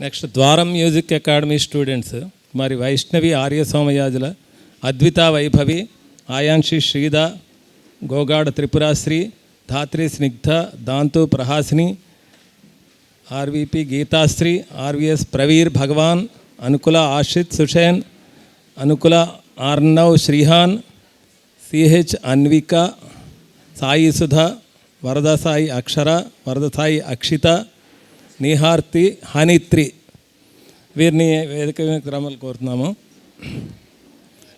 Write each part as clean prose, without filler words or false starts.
Next ద్వారం music academy students మరి వైష్ణవి ఆర్య సోమయాజుల, అద్విత వైభవి, ఆయాంక్షి శ్రీద, గోగాడ త్రిపురాశ్రీ, ధాత్రి Snigdha, దాంతు ప్రహాసిని, ఆర్విపి Geethasri, RVS Praveer భగవాన్, అనుకుల ఆషిత్ Sushen, అనుకుల Arnav Shrihan, CH Anvika, Sai సుధ, వరద సాయి అక్షర, వరద సాయి అక్షిత, నిహార్తి, హనిత్రి వీరిని వేదిక క్రమాలు కోరుతున్నాము.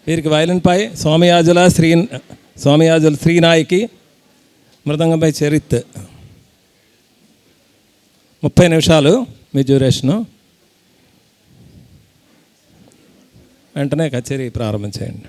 వీరికి వైలిన్పై సోమయాజుల శ్రీనాయకి, మృదంగంపై చరిత్. 30 నిమిషాలు మీ డ్యూరేషను. వెంటనే కచేరీ ప్రారంభం చేయండి.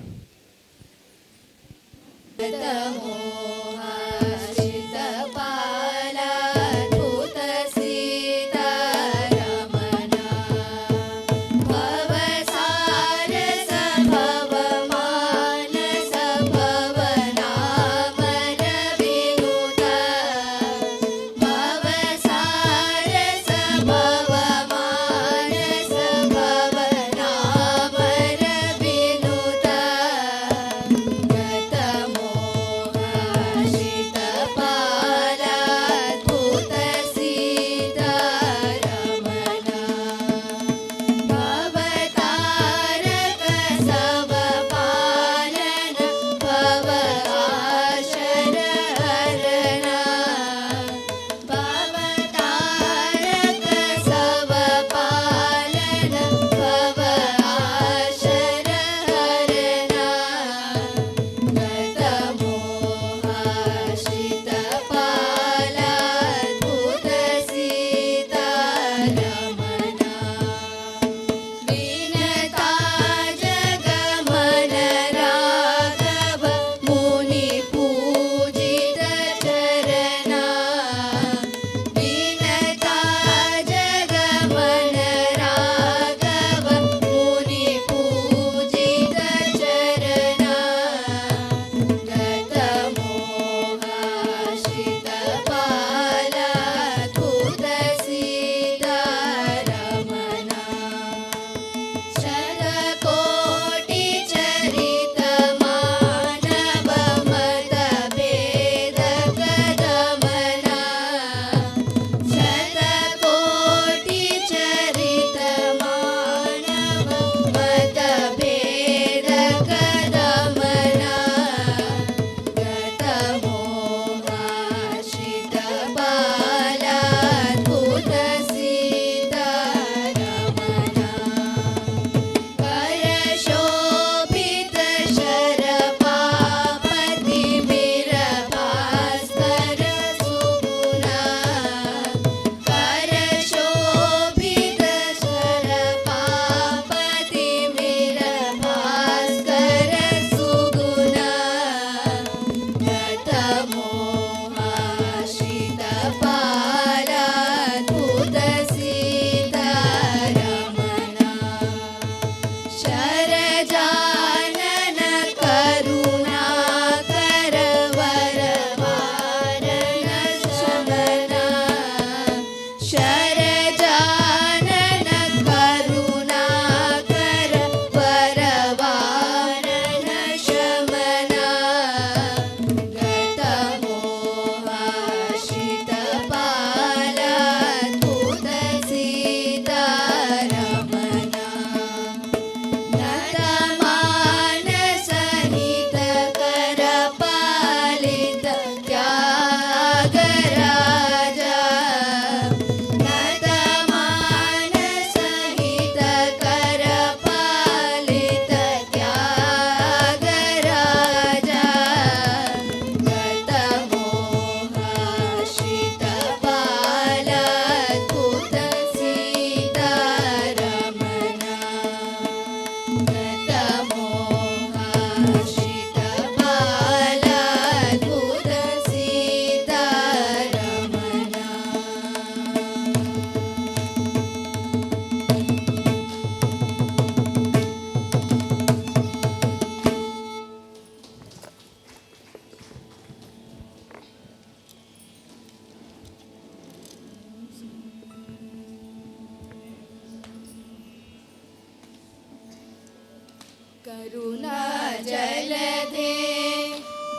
करुणा जलधे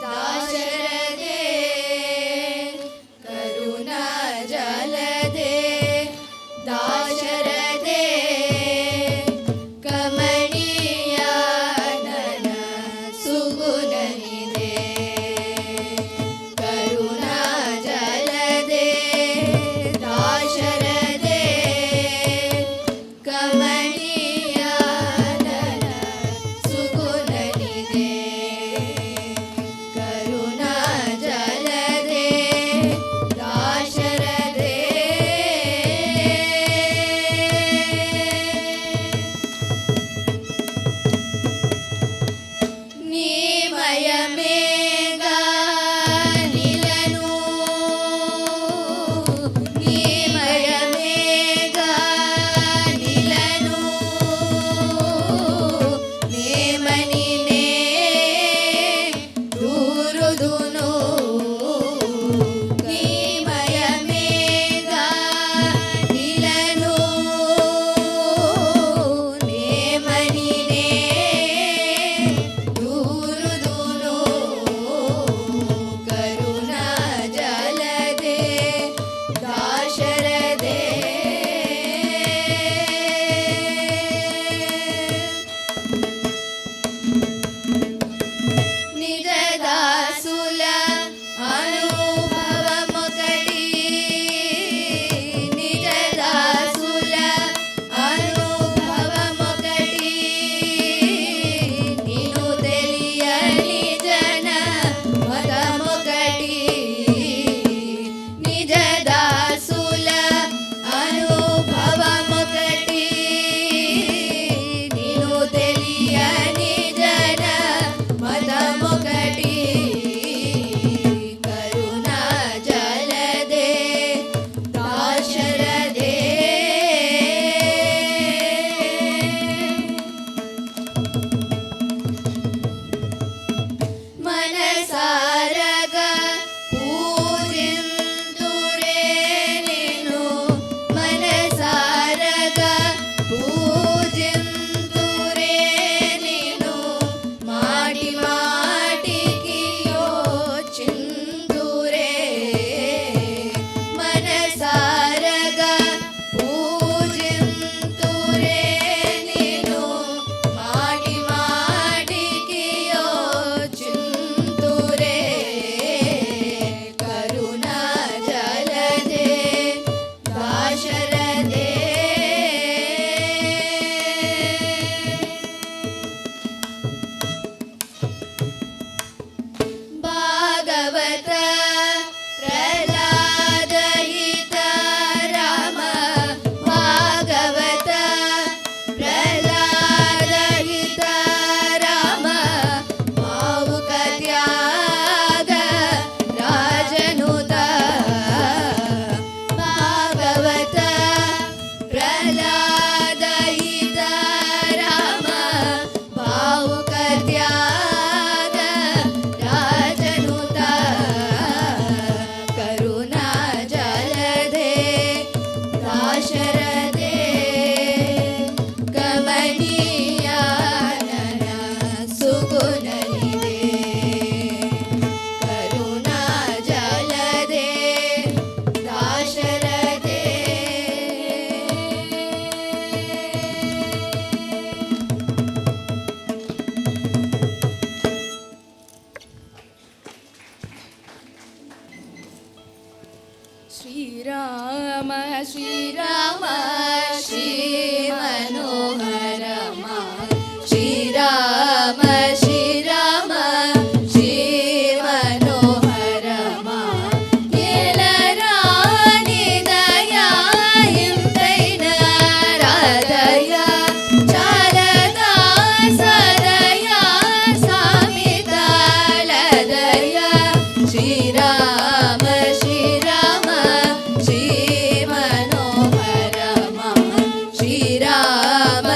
दाशरथे करुणा जलधे दाशरथे कमनीया नन सुगुणनिधे करुणा जलधे दाशरथे कमनीया नन सुगुणनिधे करुणा जलधे दाशरथे నీమయ మేఘా నిలను నీమయ మేఘా నిలను నేమని నే దూరుదును నీమయ మేఘా నిలను నేమని నే దూరుదును కరుణా జలధే దాశరథే నిజ దాసుల అనుభవమొకటి నిజ దాసుల అనుభవమొకటి నిను తెలియని జన మతమొకటి నిజ దాసుల అనుభవమొకటి నిను తెలియని జన మతమొకటి కరుణా జలధే దాశరథే మనసారగా పూజింతురే నిన్ను మనసారగా పూజింతురే నిన్ను మాటి మాటికి యోచింతురే మనసారగా పూజింతురే నిన్ను మాటి మాటికి యోచింతురే కరుణా జలధే దాశరథే భాగవత ప్రహ్లాదహిత రామ భాగవత ప్రహ్లాదహిత రామ భావుక త్యాగ రాజనుత భాగవత ప్రహ్లాదహిత రామ భావుక త్యాగ రాజనుత కరుణా జలధే దాశరథే కమనీయా నన సుగుణనిధే కరుణా జలధే దాశరథే శ్రీరామ శ్రీరామ శ్రీ మనోహరమ శ్రీరామ శ్రీరామ శ్రీ మనోహరమ ఎలరాని దయా ఇంతైన రాధయ చాలదా సదయా సామితాళదయ శ్రీరామ శ్రీరామ శ్రీ మనోహరమ శ్రీరామ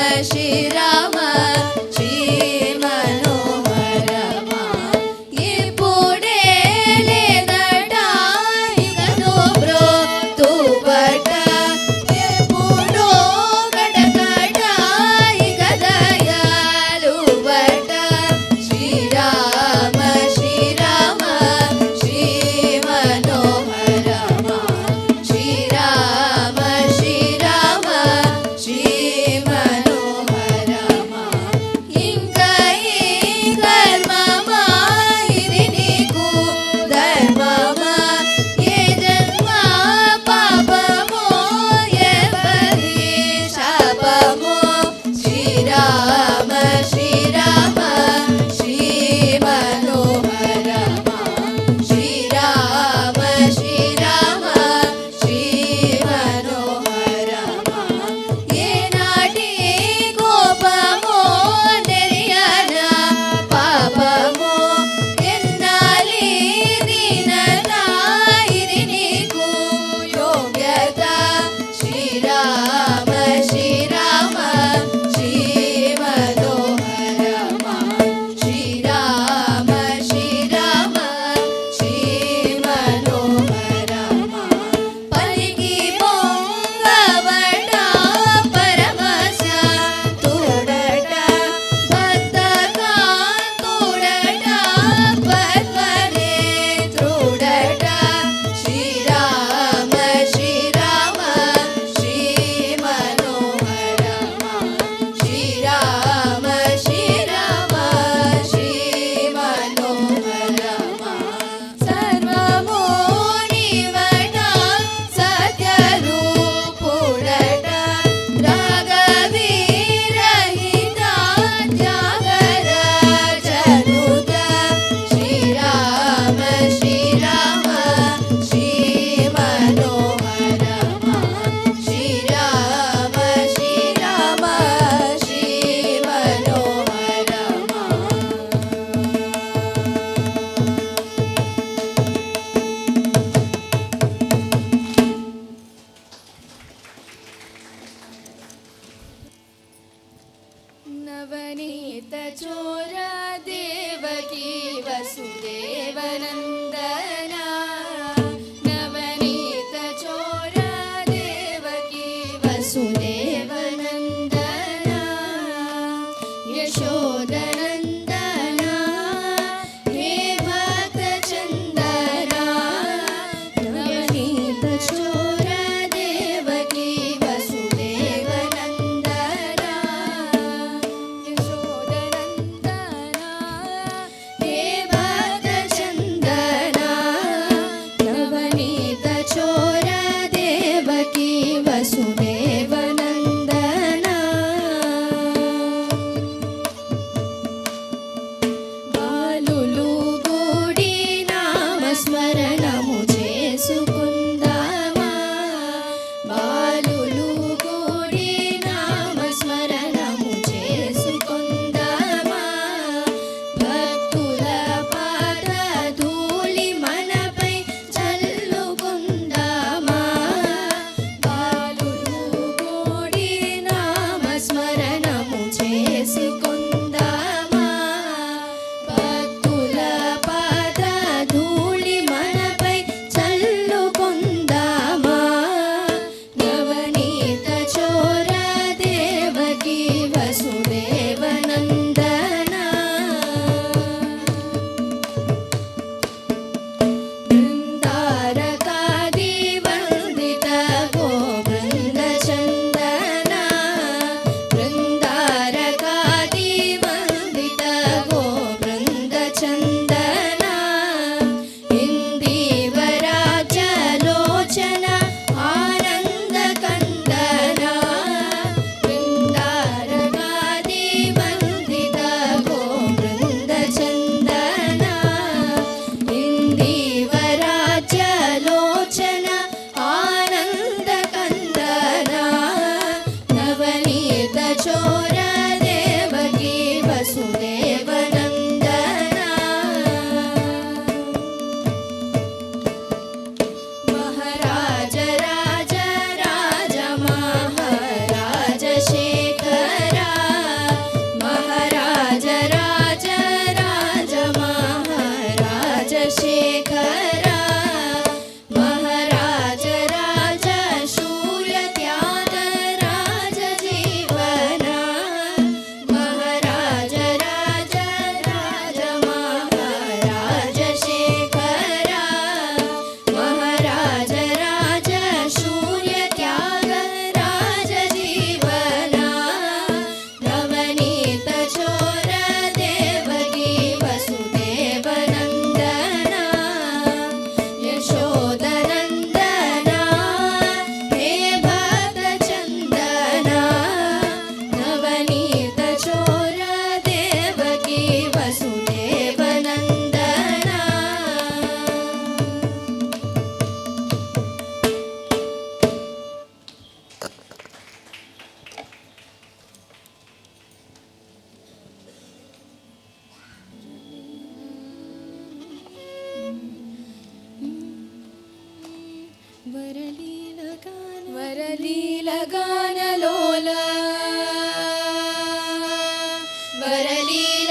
వరలీలగానలోల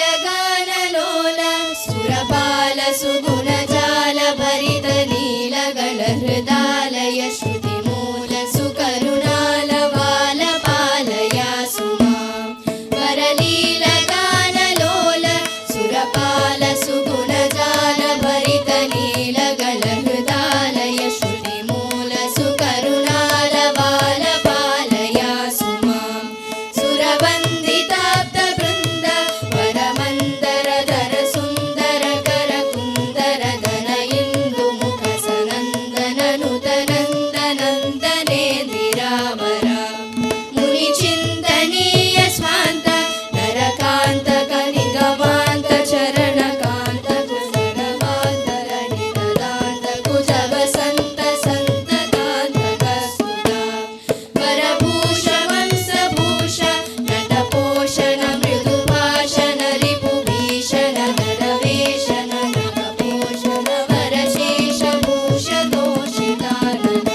వరలీలగానలోల సురపాల సుగుణజాల భరిత లీలగణ హృదాలయ శృతి మూల సుకరుణాల బాల పాలయా సుమా వరలీలగానలోల సురపాల సుగుణజాల భరిత లీలగణ హృదాలయ శృతి మూల సుకరుణాల బాల పాలయా సుమా సురవందితాప్త బృంద వరమందర ధర సుందర కర కుందర ధన ఇందు ముఖ సనందన నుతనందనందనేందిరావర ముని చింతనీయ స్వాంత నరకాంత కనిగవాంత చరణ కాంత కుశలవాంతర నిరదాంత కుజ వసంత సంతతాంత కస్తుత వరభూష వంశభూష నటపోషణ మృదుభాషణ రిపుభీషణ నరవేషణ నరపోషణ వరశేష భూషదోషితానన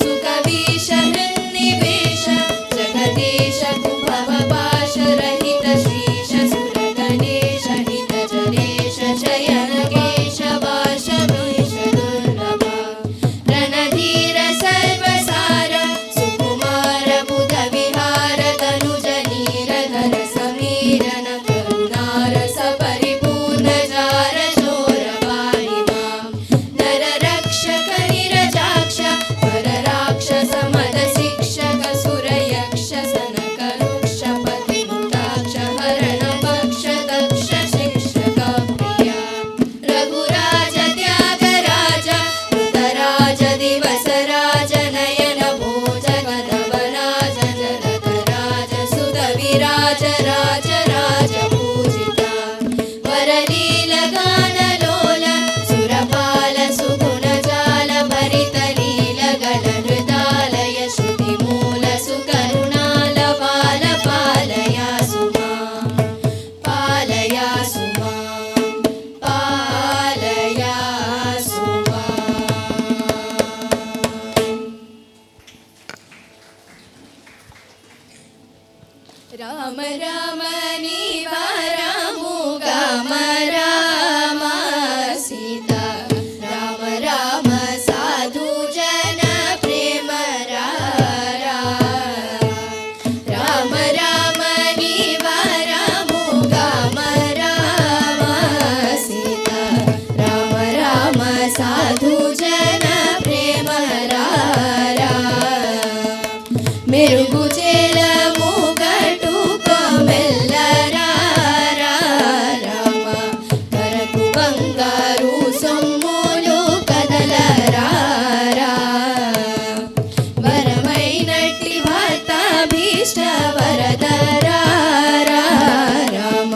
సుకవీష హృన్నివేశ జగదీశ కుభవపాశ రహిత శ్రీశ సురగణేశ హిత జనేశ శయన కేశవాశ భీష దుర్లభ రణధీర సర్వసార సుకుమార బుధ విహార తనుజ నీరధర సమీరణ కరుణారస పరిపూర్ణ జార చోర పాణి మాం నర రక్షక నిరజాక్ష పర రాక్షస మద శిక్షక సురయక్ష సనక వృక్ష పతి ముటాక్ష హరణ పక్ష దక్ష శిక్షక ప్రియ రఘురాజ త్యాగరాజ మృతరాజ దివసరాజ నయన భోజ గదవరాజ జలధరాజ సుత విరాజ రాజ రాజ పూజిత వరలీలగానలోల సురపాల సుగుణజాల భరిత లీలగణ హృదాలయ శృతి మూల సుకరుణాల బాల పాలయా సుమా పాలయా సుమా పాలయా సుమా. రామ రామ నీవారాము గామ రామ సీత రామ రామ సాధు జన ప్రేమ రామ రామ నీవారాము గామ రామ సీత రామ రామ సాధు జన ప్రేమ మెరుగు చేలము గట్టుకోమెల్లరా రామ కరకు బంగారు సొమ్ములు కదలరా వరమైనట్టి వార్తాభీష్ట వరదరా రామ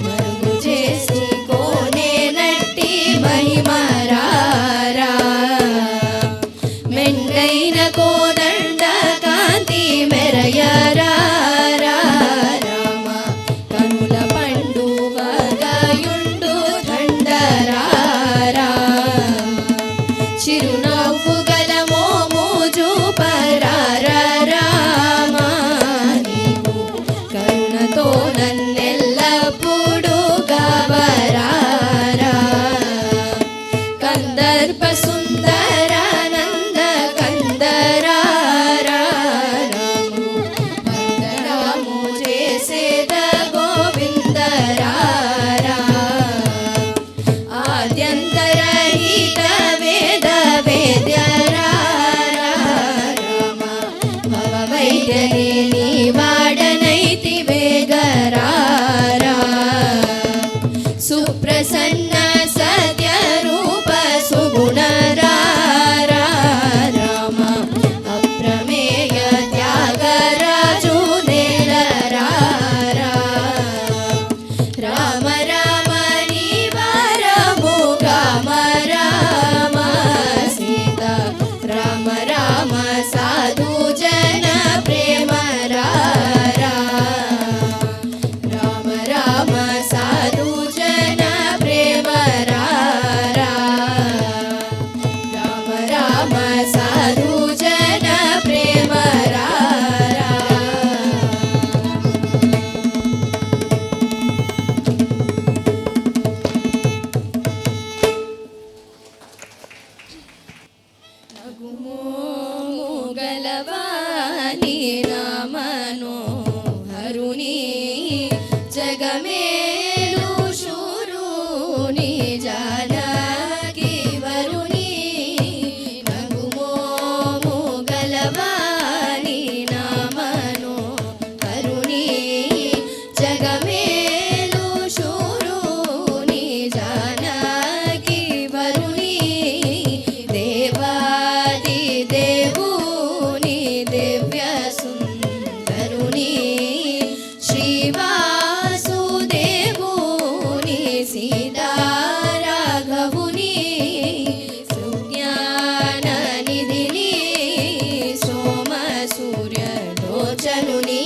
మరుగు చేసి కోనే నట్టి మహిమరా మెండైన కోదండ కాంతి నగుమోము గలవాని నామనో హరుని జగమేలు శూరుని జానకి వరుని నగుమోము గలవాని నామనో హరుని జగమేలు శూరుని జానకి వరుని దేవాది దేవుని దివ్య సుందరుని శ్రీవాసుదేవుని సీతారాఘవుని సుజ్ఞాన నిధిని సోమ సూర్యలోచనుని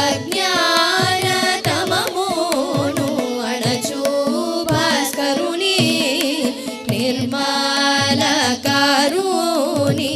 అజ్ఞాన తమమును అణచు భాస్కరుని నిర్మల కారుని